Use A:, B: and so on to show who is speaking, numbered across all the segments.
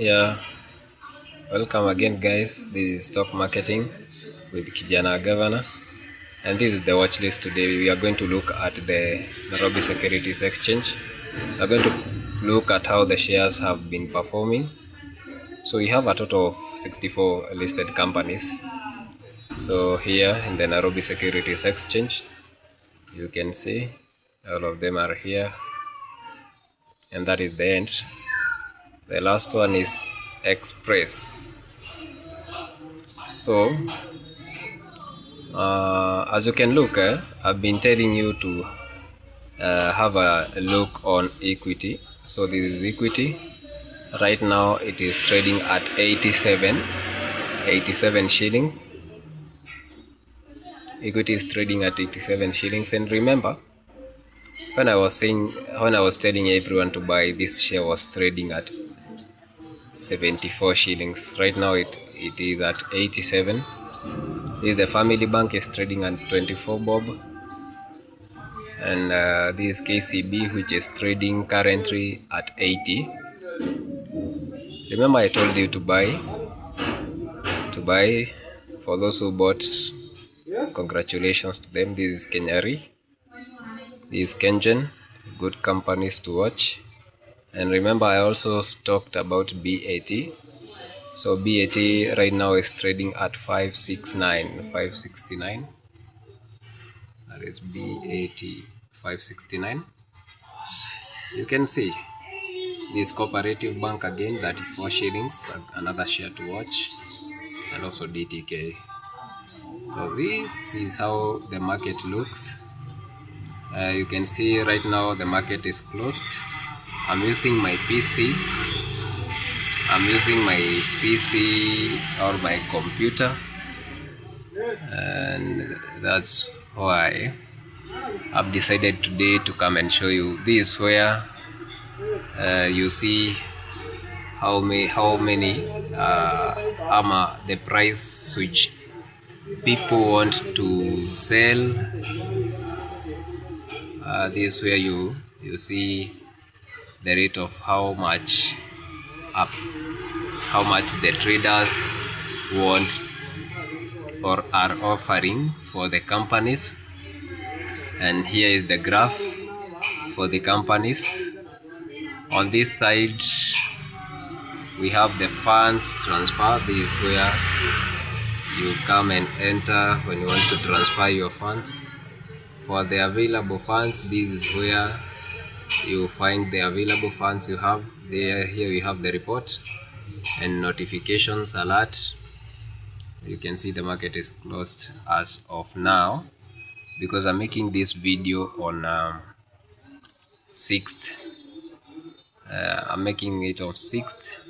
A: Yeah, welcome again, guys. This is Stock Marketing with Kijana Governor, and this is the watch list today. We are going to look at the Nairobi Securities Exchange. We are going to look at how the shares have been performing. So we have a total of 64 listed companies. So here in the Nairobi Securities Exchange, you can see all of them are here, and that is the end. The last one is Express. So as you can look, I've been telling you to have a look on equity. So this is equity. Right now it is trading at 87 shilling. Equity is trading at 87 shillings. And remember, when I was telling everyone to buy, this share was trading at 74 shillings. Right now it is at 87. This the Family Bank is trading at 24 bob. And this KCB, which is trading currently at 80. Remember I told you to buy. For those who bought, congratulations to them. This is Kenyari, this is Kengen, good companies to watch. And remember I also talked about BAT. So BAT right now is trading at 569. That is BAT 569. You can see this Cooperative Bank again, 34 shillings, another share to watch, and also DTK. So this is how the market looks. You can see right now the market is closed. I'm using my PC. Or my computer, and that's why I've decided today to come and show you. This is where you see how many the price which people want to sell. This is where you see the rate of how much the traders want or are offering for the companies. And here is the graph for the companies. On this side we have the funds transfer. This is where you come and enter when you want to transfer your funds. For the available funds, this is where you find the available funds you have there. Here we have the report and notifications alert. You can see the market is closed as of now because I'm making this video on 6th. I'm making it on 6th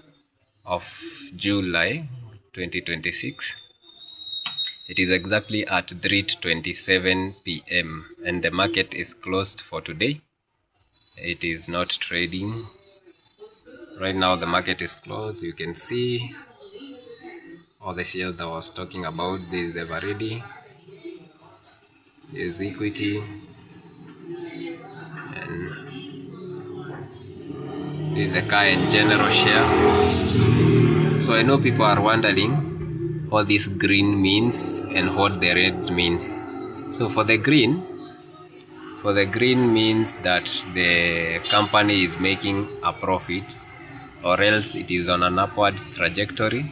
A: of July 2026. It is exactly at 3:27 p.m. and the market is closed for today. It is not trading right now. The market is closed. You can see all the shares that I was talking about. There is Everready, there is Equity, and this is the Car and General share. So I know people are wondering what this green means and what the red means. So for the green means that the company is making a profit, or else it is on an upward trajectory.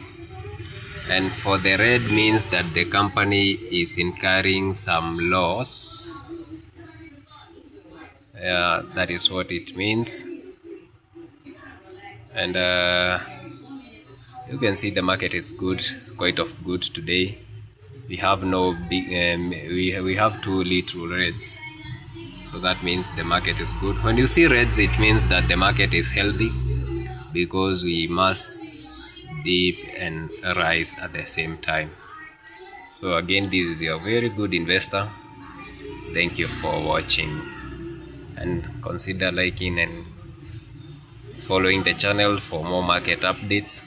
A: And for the red means that the company is incurring some loss. That is what it means. And you can see the market is good, quite of good today. We have no big we have two little reds, so that means the market is good. When you see reds, it means that the market is healthy, because we must dip and rise at the same time. So again, this is your very good investor. Thank you for watching, and consider liking and following the channel for more market updates,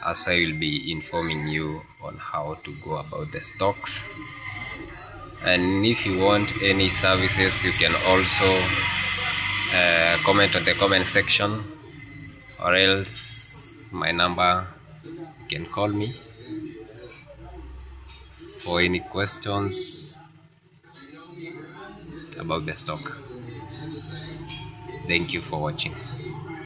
A: as I will be informing you on how to go about the stocks. And if you want any services, you can also comment on the comment section, or else my number, you can call me for any questions about the stock. Thank you for watching.